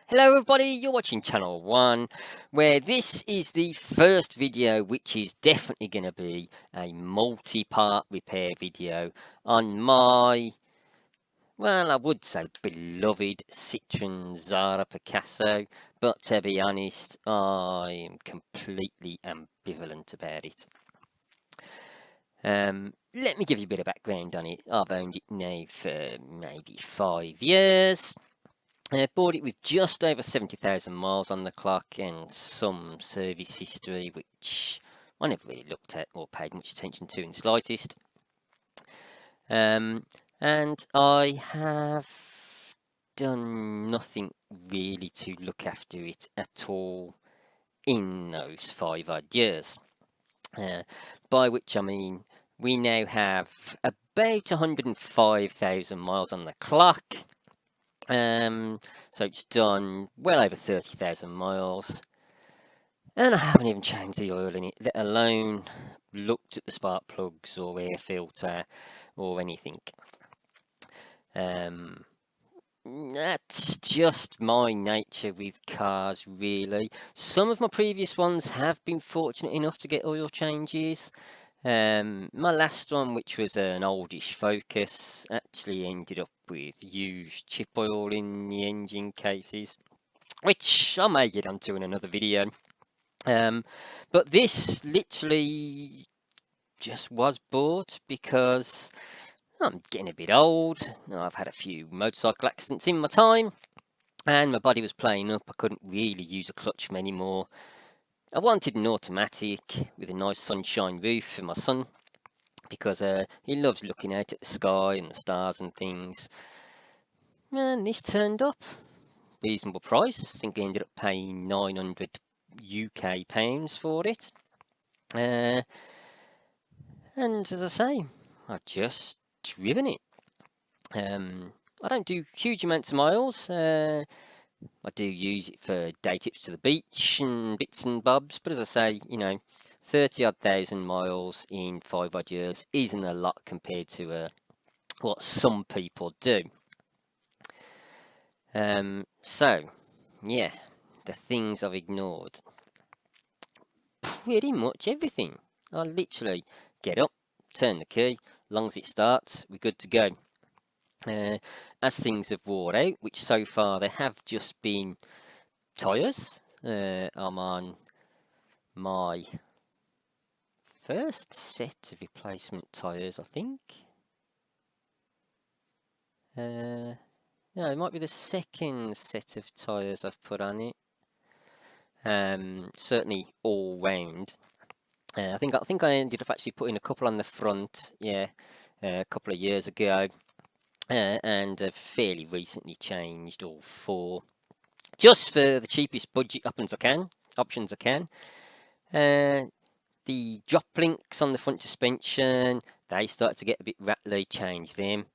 Hello everybody, you're watching Channel 1, where this is the first video which is definitely going to be a multi-part repair video on my, well, I would say beloved Citroen Xsara Picasso, but to be honest, I am completely ambivalent about it. Let me give you a bit of background on it. I've owned it now for maybe 5 years. I bought it with just over 70,000 miles on the clock and some service history which I never really looked at or paid much attention to in the slightest. And I have done nothing really to look after it at all in those 5 odd years. By which I mean we now have about 105,000 miles on the clock. So it's done well over 30,000 miles, and I haven't even changed the oil in it, let alone looked at the spark plugs or air filter or anything. That's just my nature with cars, really. Some of my previous ones have been fortunate enough to get oil changes. My last one, which was an oldish Focus, actually ended up with used chip oil in the engine cases, which I may get onto in another video. But this literally just was bought because I'm getting a bit old. I've had a few motorcycle accidents in my time, and my body was playing up. I couldn't really use a clutch anymore. I wanted an automatic with a nice sunshine roof for my son, because he loves looking out at the sky and the stars and things. And this turned up. Reasonable price. I think I ended up paying 900 UK pounds for it. And as I say, I've just driven it. I don't do huge amounts of miles. I do use it for day trips to the beach and bits and bobs, but as I say, 30 odd thousand miles in 5 odd years isn't a lot compared to what some people do. So yeah, the things I've ignored, pretty much everything. I literally get up, turn the key, long as it starts, we're good to go. As things have wore out, which so far they have just been tyres. I'm on my first set of replacement tyres, I think. No, it might be the second set of tyres I've put on it. Certainly all round. I think I ended up actually putting a couple on the front, a couple of years ago. And fairly recently changed all 4, just for the cheapest budget options I can. The drop links on the front suspension, they started to get a bit rattly, changed them.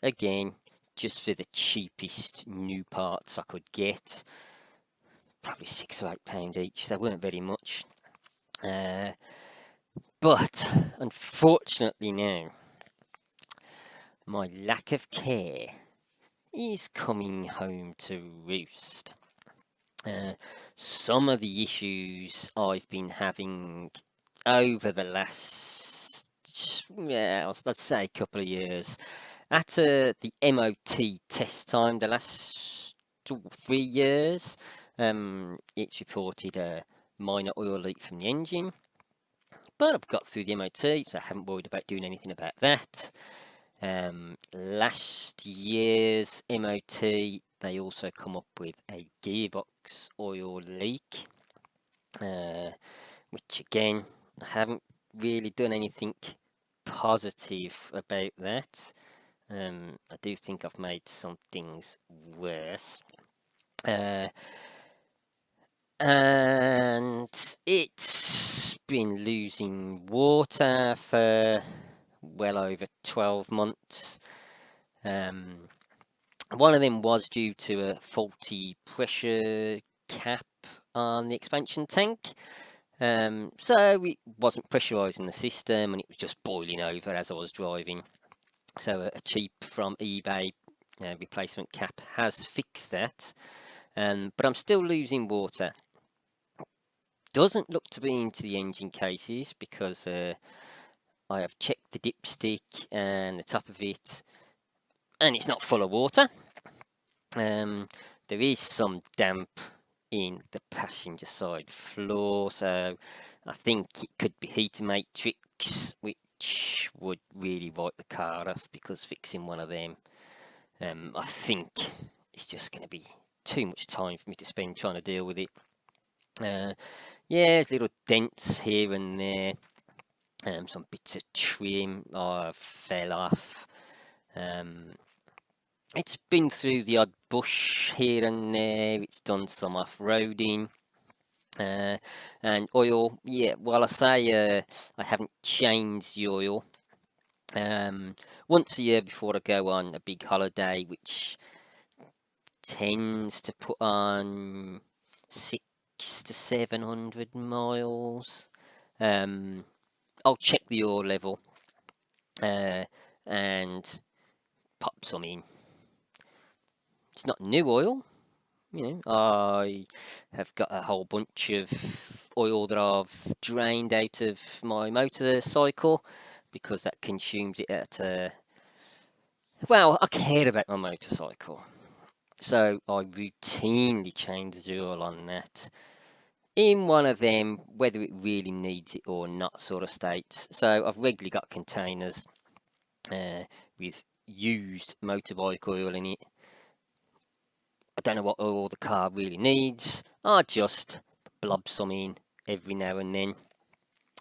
Again, just for the cheapest new parts I could get. Probably £6 or £8 each, they weren't very much. But unfortunately now, my lack of care is coming home to roost. Some of the issues I've been having over the last, let's say a couple of years, at the MOT test time, the last 3 years, it's reported a minor oil leak from the engine, but I've got through the MOT, so I haven't worried about doing anything about that. Last year's MOT, they also come up with a gearbox oil leak, which again, I haven't really done anything positive about that. I do think I've made some things worse. And it's been losing water for well over 12 months. One of them was due to a faulty pressure cap on the expansion tank. So it wasn't pressurising the system and it was just boiling over as I was driving. So a cheap from eBay replacement cap has fixed that. but I'm still losing water. Doesn't look to be into the engine cases because I have checked the dipstick and the top of it, and it's not full of water. There is some damp in the passenger side floor, so I think it could be heater matrix, which would really write the car off, because fixing one of them, I think it's just going to be too much time for me to spend trying to deal with it. Yeah, there's little dents here and there, some bits of trim fell off. It's been through the odd bush here and there. It's done some off-roading. And oil, yeah, well, I say I haven't changed the oil. Once a year before I go on a big holiday, which tends to put on 600 to 700 miles, I'll check the oil level and pop some in. It's not new oil, I have got a whole bunch of oil that I've drained out of my motorcycle, because that consumes it at well, I care about my motorcycle, so I routinely change the oil on that in one of them, whether it really needs it or not sort of states. So I've regularly got containers with used motorbike oil in it. I don't know what oil the car really needs. I just blob some in every now and then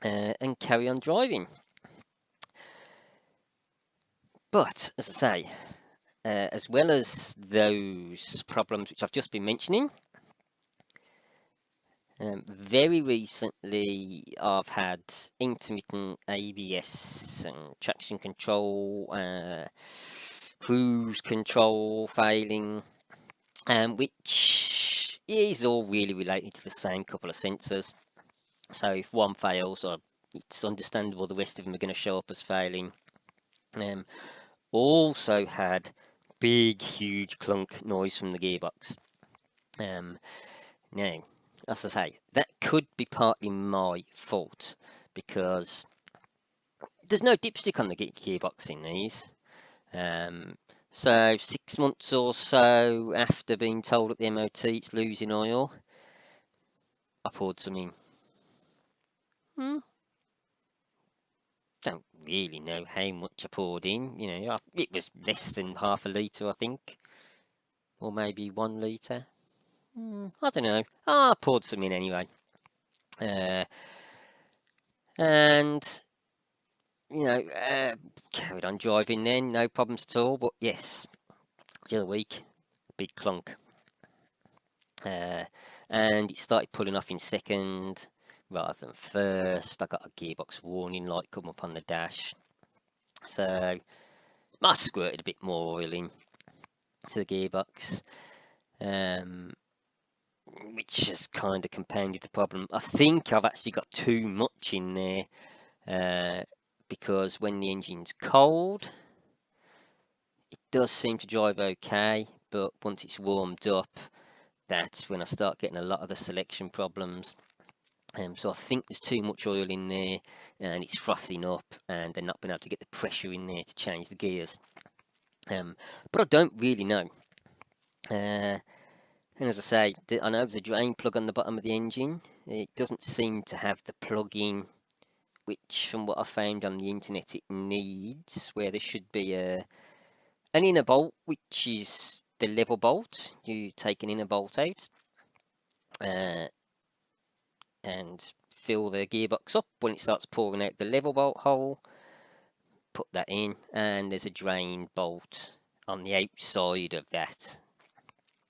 and carry on driving. But as I say, as well as those problems which I've just been mentioning, very recently I've had intermittent ABS and traction control, cruise control failing, which is all really related to the same couple of sensors. So if one fails, it's understandable the rest of them are going to show up as failing. Also had big, huge clunk noise from the gearbox. Now, as I say, that could be partly my fault, because there's no dipstick on the gearbox in these. So 6 months or so after being told at the MOT it's losing oil, I poured some in. Don't really know how much I poured in. It was less than half a litre, I think, or maybe 1 litre. I don't know. I poured some in anyway, and carried on driving then, no problems at all. But yes, the other week, big clunk, and it started pulling off in second rather than first. I got a gearbox warning light come up on the dash, so I squirted a bit more oil in to the gearbox, which has kind of compounded the problem. I think I've actually got too much in there, because when the engine's cold, it does seem to drive okay, but once it's warmed up, that's when I start getting a lot of the selection problems. So I think there's too much oil in there, and it's frothing up, and they're not being able to get the pressure in there to change the gears. But I don't really know. And as I say, I know there's a drain plug on the bottom of the engine. It doesn't seem to have the plug-in, which from what I found on the internet it needs, where there should be an inner bolt, which is the level bolt. You take an inner bolt out and fill the gearbox up when it starts pouring out the level bolt hole, put that in, and there's a drain bolt on the outside of that.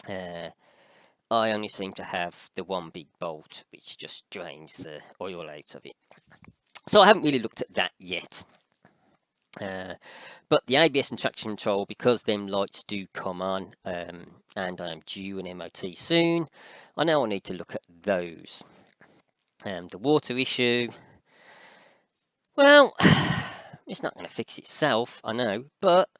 I only seem to have the one big bolt which just drains the oil out of it, so I haven't really looked at that yet. But the ABS and traction control, because them lights do come on, and I am due an MOT soon, I now need to look at those. The water issue, well, it's not going to fix itself, I know, but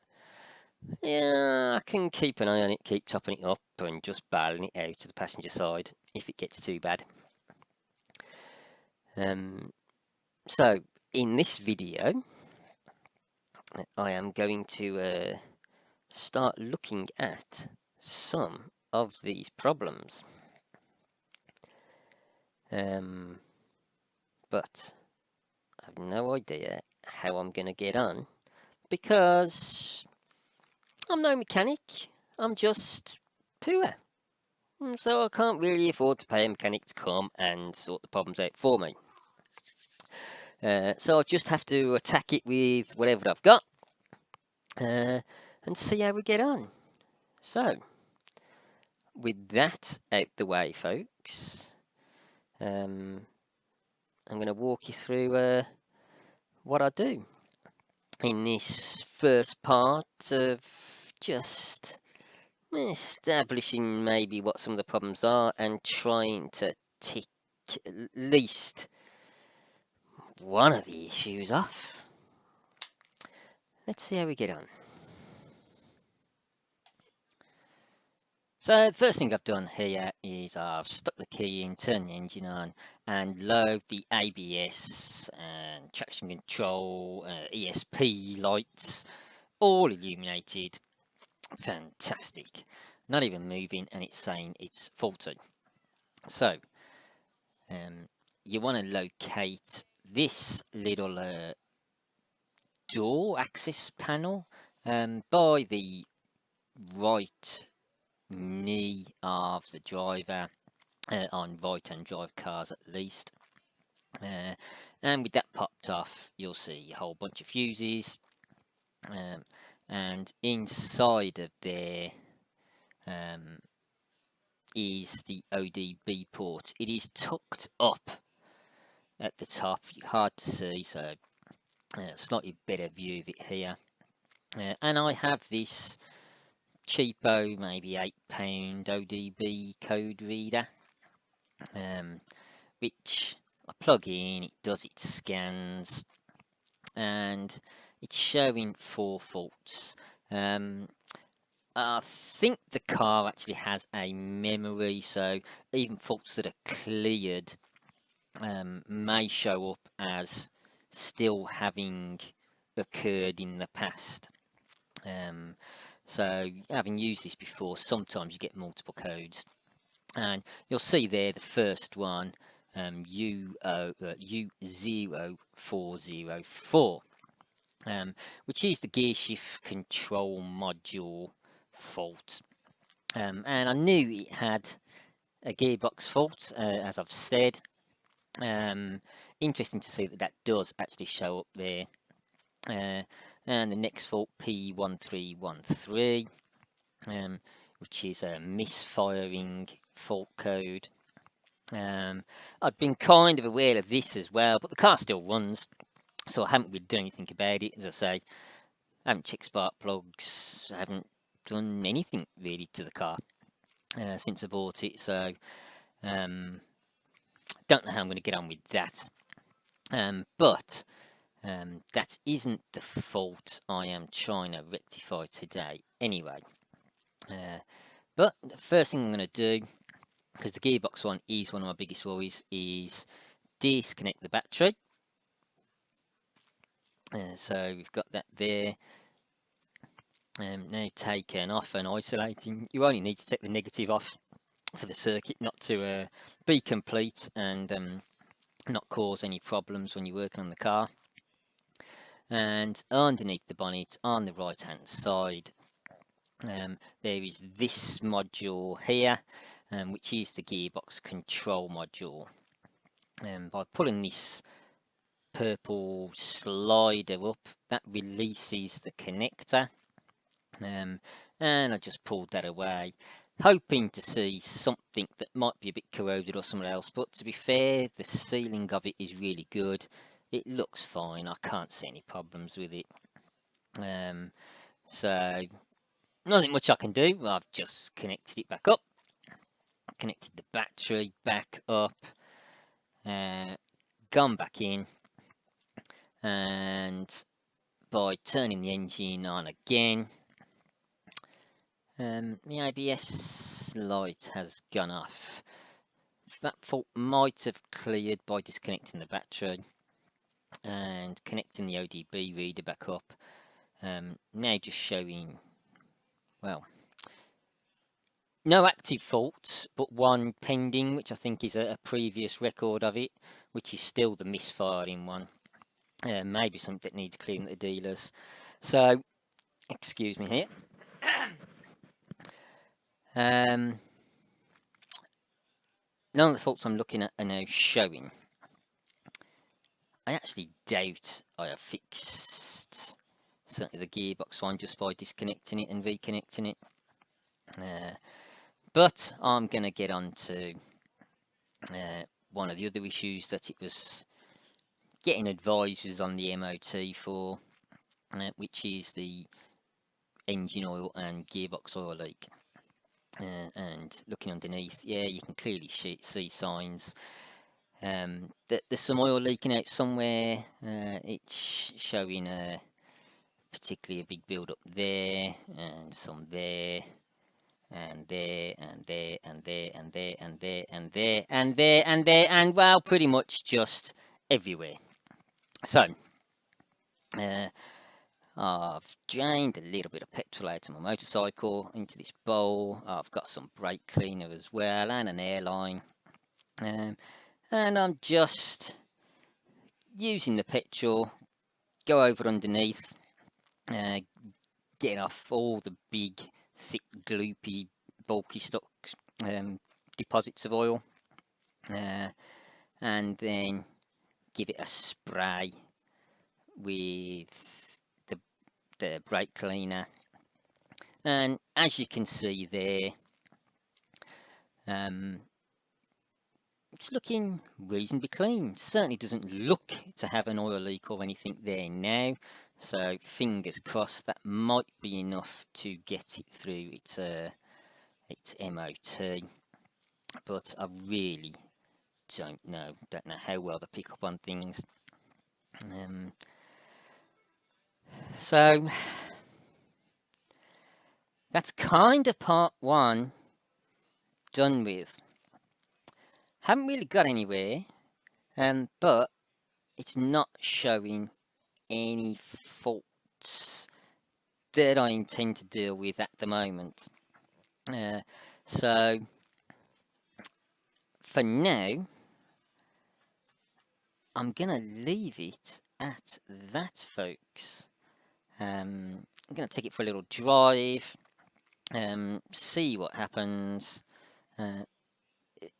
Yeah, I can keep an eye on it, keep topping it up and just bailing it out to the passenger side if it gets too bad. So in this video, I am going to start looking at some of these problems. But I have no idea how I'm going to get on because I'm no mechanic. I'm just poor. So I can't really afford to pay a mechanic to come and sort the problems out for me. So I'll just have to attack it with whatever I've got and see how we get on. So, with that out the way, folks, I'm going to walk you through what I do in this first part of just establishing maybe what some of the problems are and trying to tick at least one of the issues off. Let's see how we get on. So the first thing I've done here is I've stuck the key in, turned the engine on and load the ABS and traction control, ESP lights, all illuminated. Fantastic. Not even moving and it's saying it's faulty. So you want to locate this little door access panel by the right knee of the driver on right-hand drive cars at least. And with that popped off, you'll see a whole bunch of fuses, and inside of there is the ODB port. It is tucked up at the top, hard to see, so slightly better view of it here. And I have this cheapo, maybe £8 ODB code reader, which I plug in, it does its scans, and it's showing 4 faults. I think the car actually has a memory, so even faults that are cleared may show up as still having occurred in the past. So having used this before, sometimes you get multiple codes, and you'll see there the first one, U0404, which is the gear shift control module fault. And I knew it had a gearbox fault, as I've said. Interesting to see that that does actually show up there. And the next fault, P1313, which is a misfiring fault code. I've been kind of aware of this as well, but the car still runs, so I haven't really done anything about it. As I say, I haven't checked spark plugs, I haven't done anything really to the car since I bought it, so don't know how I'm going to get on with that. But that isn't the fault I am trying to rectify today anyway. But the first thing I'm going to do, because the gearbox one is one of my biggest worries, is disconnect the battery. So we've got that there. Now taken off and isolating. You only need to take the negative off for the circuit not to be complete and not cause any problems when you're working on the car. And underneath the bonnet on the right hand side, there is this module here, which is the gearbox control module. By pulling this purple slider up, that releases the connector, and I just pulled that away, hoping to see something that might be a bit corroded or somewhere else, but to be fair, the sealing of it is really good. It looks fine, I can't see any problems with it. So nothing much I can do. I've just connected it back up, connected the battery back up, gone back in, and by turning the engine on again, The ABS light has gone off. That fault might have cleared by disconnecting the battery and connecting the ODB reader back up. Now just showing, well, no active faults, but one pending, which I think is a previous record of it, which is still the misfiring one. Maybe something that needs cleaning at the dealers. So, excuse me here. None of the faults I'm looking at are now showing. I actually doubt I have fixed certainly the gearbox one just by disconnecting it and reconnecting it. But I'm going to get on to one of the other issues that it was getting advisors on the MOT for, which is the engine oil and gearbox oil leak. And looking underneath, yeah, you can clearly see signs that there's some oil leaking out somewhere. It's showing particularly a big build up there, and some there, and there, and there, and there, and there, and there, and there, and there, and there, and well, pretty much just everywhere. So I've drained a little bit of petrol out of my motorcycle into this bowl. I've got some brake cleaner as well and an airline, and I'm just using the petrol, go over underneath, get off all the big, thick, gloopy, bulky stock deposits of oil, and then give it a spray with the brake cleaner. And as you can see there, it's looking reasonably clean. Certainly doesn't look to have an oil leak or anything there now. So fingers crossed that might be enough to get it through its MOT. But I really don't know how well they pick up on things. So that's kind of part one done with. Haven't really got anywhere, but it's not showing any faults that I intend to deal with at the moment. So for now, I'm gonna leave it at that, folks. I'm gonna take it for a little drive, see what happens.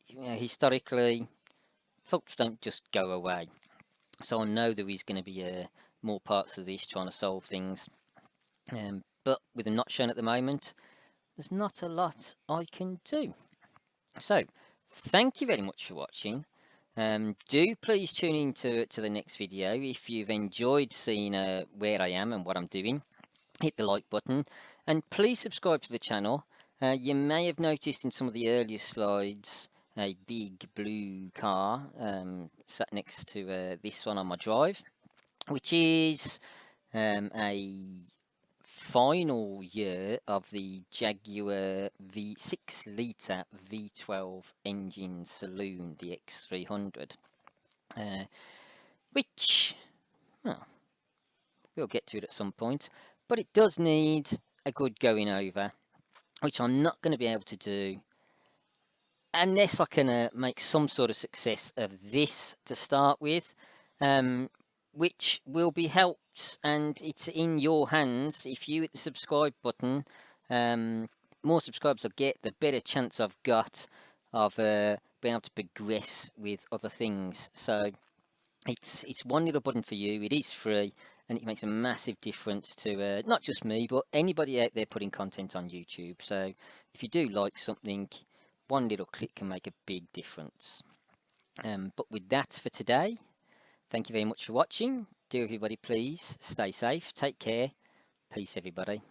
Historically, faults don't just go away, so I know there is going to be more parts of this trying to solve things, but with them not shown at the moment, there's not a lot I can do. So thank you very much for watching. Do please tune in to the next video. If you've enjoyed seeing where I am and what I'm doing, hit the like button, and please subscribe to the channel. You may have noticed in some of the earlier slides a big blue car sat next to this one on my drive, which is a final year of the Jaguar V6 litre V12 engine saloon, the X300, which, well, we'll get to it at some point, but it does need a good going over, which I'm not going to be able to do unless I can make some sort of success of this to start with, which will be helped, and it's in your hands. If you hit the subscribe button, more subscribers I get, the better chance I've got of being able to progress with other things. So it's one little button for you. It is free, and it makes a massive difference to not just me, but anybody out there putting content on YouTube. So if you do like something, one little click can make a big difference. But with that for today, thank you very much for watching. Do everybody please stay safe, take care, peace everybody.